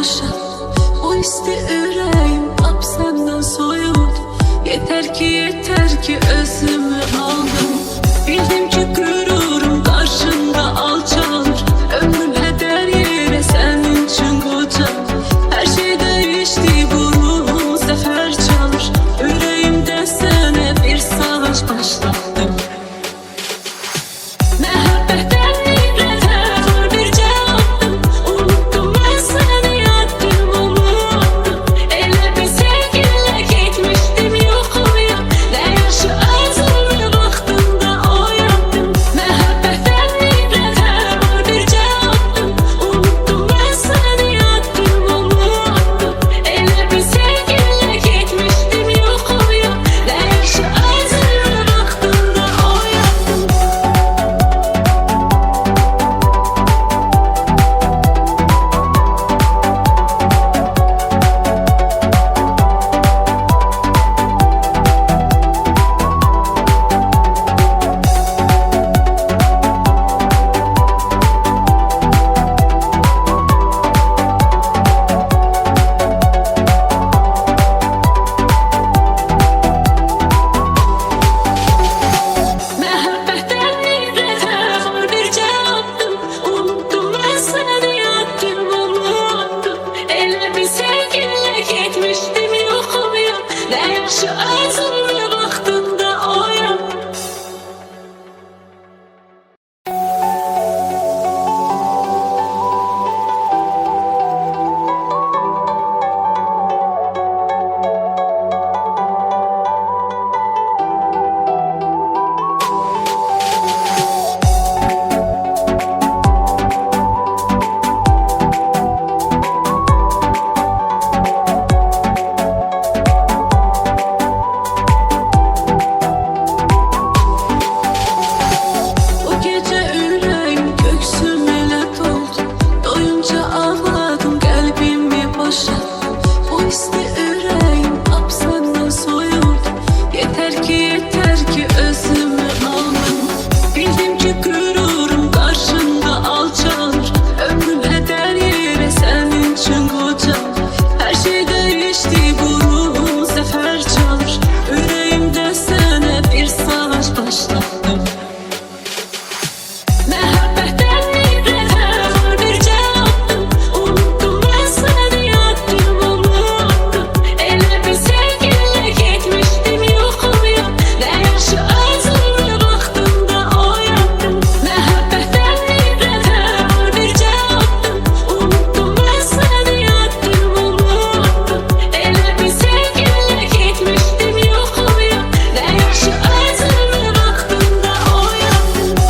boşa. O isti ürəyim lap səndən soyuldu. Yeter ki özümü aldım. Bildim ki qürurum qarşında alçalır. Ömrüm hədər yerə sənin üçün qoca. Hər şey dəyişdi, bu zəfər çalır. Ürəyimdə sənə bir savaş başladım. Məhəbbətdən nifrətə var bir cavabdım. Unuttum mən səni, yattım unuttum. Elə bir sevgilə getmişdim yoxuya. Nə yaşı azımlı vaxtında oyandım. Məhəbbətdən nifrətə var bir cavabdım. Unuttum mən səni, yattım unuttum. Elə bir sevgilə getmişdim yoxuya. Nə yaşı azımlı vaxtında oyandım. Məhəbbətdən nifrətə var bir cavabdım. Unuttum mən səni, yattım unuttum. Elə bir sevgilə getmişdim yoxuya. Nə yaşı azımlı vaxtında oyandım. O gece ürəyim köksüm elə doldu. Doyunca ağladım, qəlbimi boşaltdım. O isti ürəyim lap səndən soyuldu. Yeter ki özümü aldım. Bildim ki qürurum qarşında alçalır. Ömrüm hədər yerə sənin üçün qoca. Hər şey dəyişdi, bu zəfər çalır. Ürəyimdə sənə bir savaş başladım. Məhəbbətdən nifrətə var bir cavabdım. Unuttum mən səni, yattım unuttum. Elə bir sevgilə getmişdim yoxuya. Nə yaşı azımlı vaxtında oyandım. Məhəbbətdən nifrətə var bir cavabdım. Unuttum mən səni, yattım unuttum. Elə bir sevgilə getmişdim yoxuya. Nə yaşı azımlı vaxtında oyandım.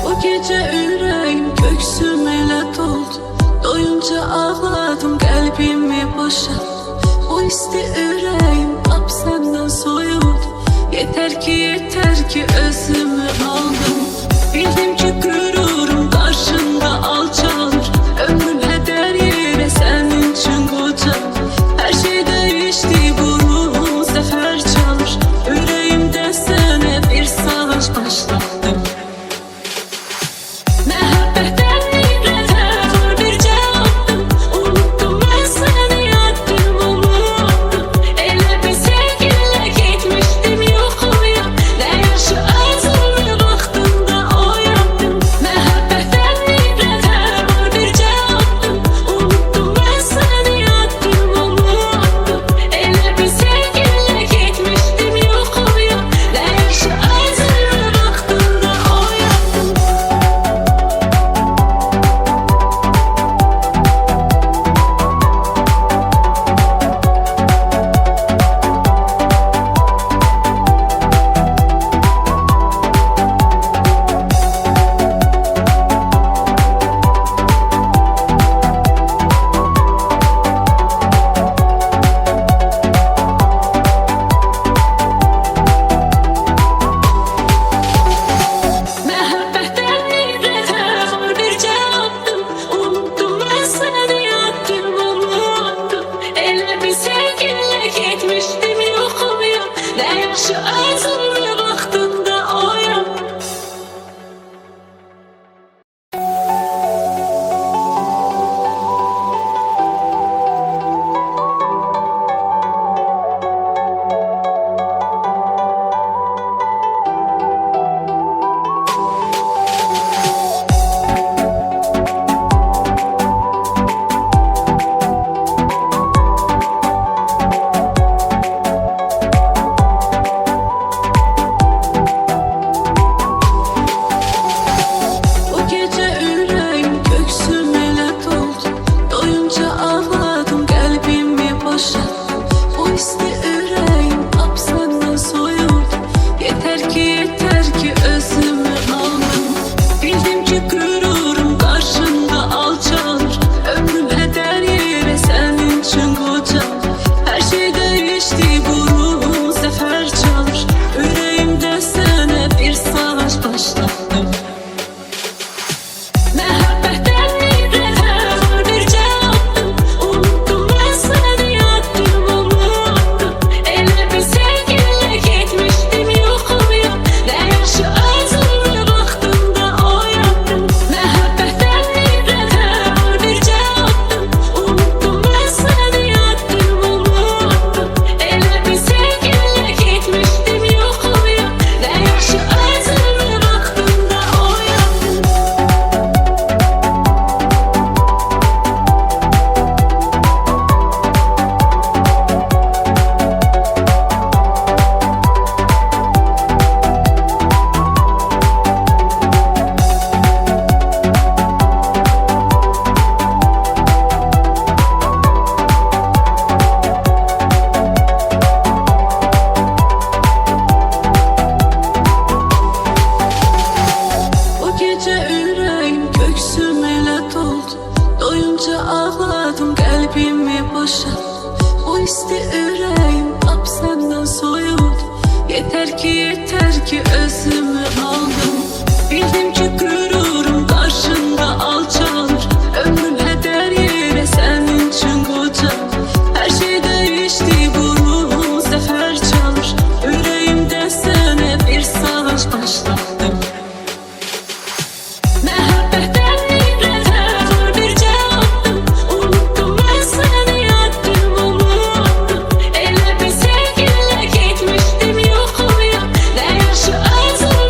O gece ürəyim köksüm elə doldu. Doyunca ağladım, qəlbimi boşaltdım. O isti ürəyim lap səndən soyuldu. Yeter ki özümü aldım. Bildim ki qürurum qarşında alçalır. Ömrüm hədər yerə sənin üçün qoca. Hər şey dəyişdi, bu zəfər çalır. Ürəyimdə sənə bir savaş başladım. Məhəbbətdən nifrətə var bir cavabdım. Unuttum mən səni, yattım unuttum. Elə bir sevgilə getmişdim yoxuya. Nə yaşı azımlı vaxtında oyandım. göksüm elə doldu. Doyunca ağladım, qəlbimi boşaltdım. Bu isti ürəyim lap səndən soyuldu. Yeter ki özümü aldım. Bildim ki qürurum qarşında alçalır. Ömrüm hədər yerə sənin üçün qocalır. Hər şey dəyişdi, bu ruhum zəfər çalır. Ürəyimdə sənə bir savaş başladım. Məhəbbətdən nifrətə var bir cavabdım. Unuttum mən səni, addımımı attım. Elə bir sevgilə getmişdim yoxum yox. Nə yaxşı özümə vaxtımda oyandım. Məhəbbətdən nifrətə var bir cavabdım. Unuttum mən səni, addımımı attım. Elə bir sevgilə getmişdim yoxum yox. Nə yaxşı özümə vaxtımda oyandım. O gecə ürəyim göksüm elə doldu. Doyunca ağladım, qəlbimi boşaltdım. Bu isti ürəyim lap səndən soyuldu. Yeter ki özümü aldım. Bildim ki qürurum qarşında alçalır. Ömrüm hədər yerə sənin üçün qocalır. Hər şey dəyişdi, bu ruhum zəfər çalır. Ürəyimdə sənə bir savaş başladım. Məhəbbətdən nifrətə var bir cavabdım. Unuttum mən səni, addımımı attım. Elə bir sevgilə getmişdim yoxum yox. Nə yaxşı özümə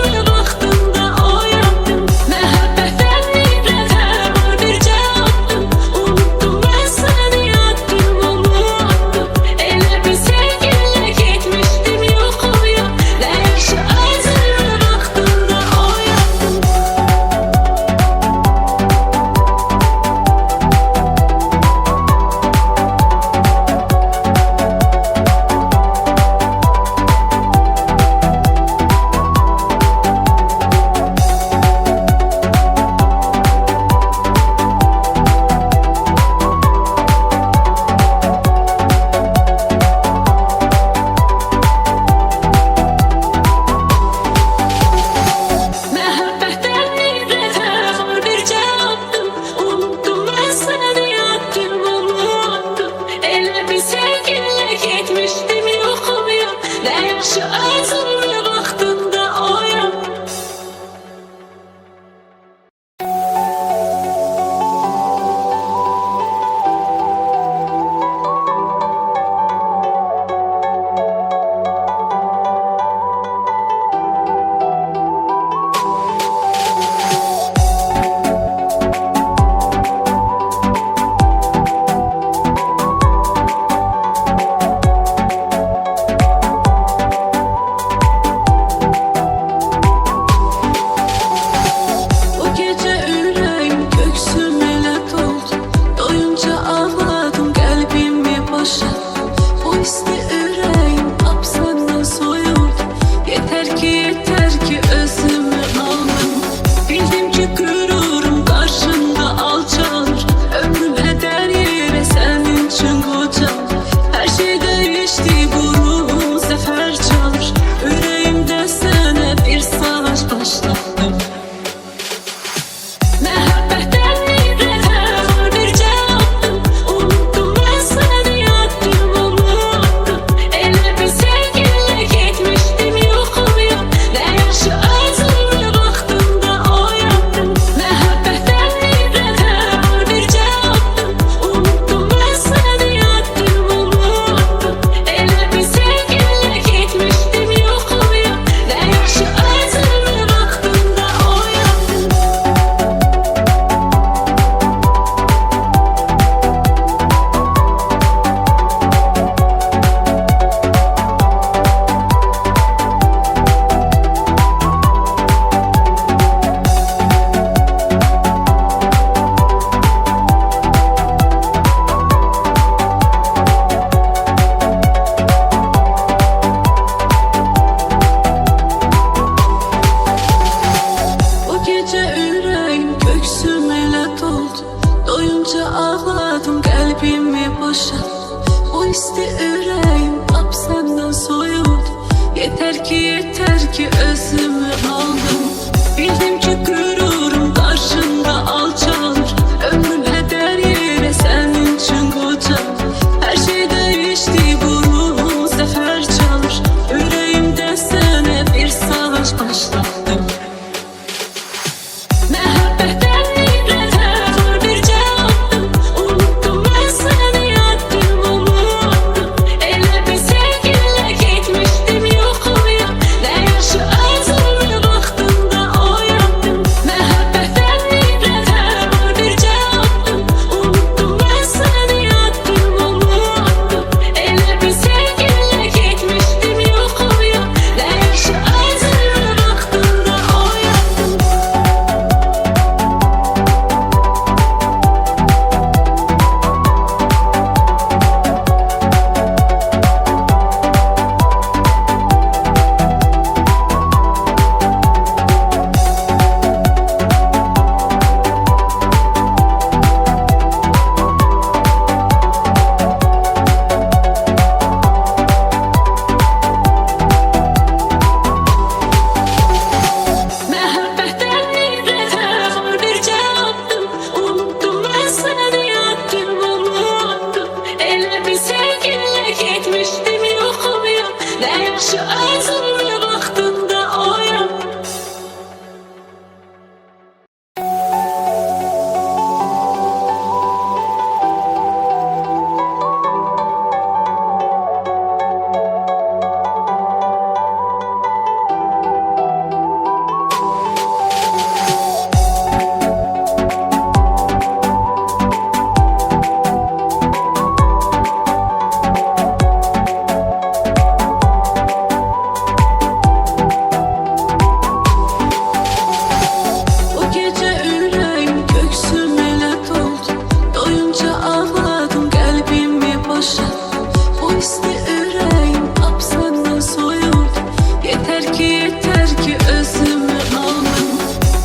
isti ürəyim lap səndən soyuldu. Yeter ki özümü aldım. Bildim ki qürurum qarşında alçalır. Ömrüm hədər yerə sənin üçün qocar. Hər şey dəyişdi, bu ruhum zəfər çalır. Ürəyimdə sənə bir savaş başladım. Məhəbbətdən ibrətə var bir cavabdım. Unuttum mən səni, addımımı attım. Elə bir sevgilə getmişdim yoxuya. Nə yaşı azımlı vaxtında oyandım. Məhəbbətdən ibrətə var bir cavabdım. Unuttum mən səni, addımımı attım. Elə bir sevgilə getmişdim yoxuya. Nə yaşı azımlı vaxtında oyandım. Məhəbbətdən ibrətə var bir cavabdım. Unuttum mən səni, addımımı attım. Elə bir sevgilə getmişdim yoxuya. Nə yaşı azımlı vaxtında oyandım. O gecə ürəyim köksüm elə doldu. Doyunca ağladım, qəlbimi boşaltdım. O isti ürəyim lap səndən soyuldu. Yeter ki özümü aldım.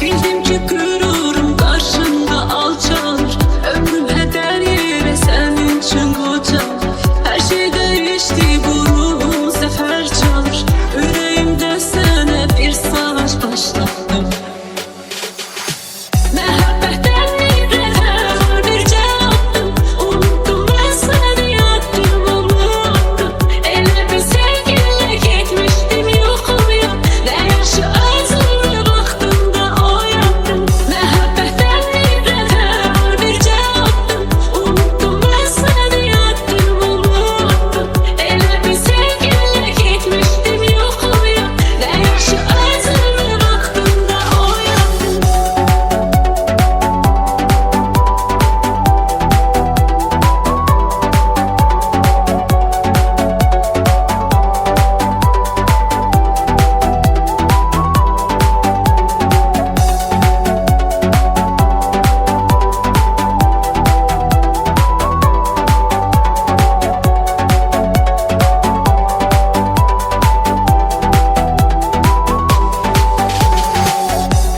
Bildim ki qürurum qarşında alçalır. Ömrüm hədər yerə sənin üçün qocar. Hər şey dəyişdi, bu ruhum zəfər çalır. Ürəyimdə sənə bir savaş başladım. Məhəbbətdən ibrətə var bir cavabdım. Unuttum mən səni, addımımı attım. Elə bir sevgilə getmişdim yoxuya. Nə yaşı azımlı vaxtında oyandım. Məhəbbətdən ibrətə var bir cavabdım. Unuttum mən səni, addımımı attım. Elə bir sevgilə getmişdim yoxuya. Nə yaşı azımlı vaxtında oyandım.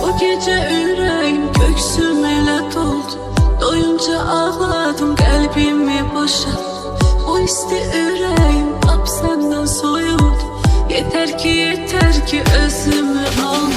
O gecə ürəyim köksüm elə doldu. Doyunca ağladım, qəlbimi boşaltdım. O isti ürəyim lap səndən soyuldu. Yeter ki özümü aldım.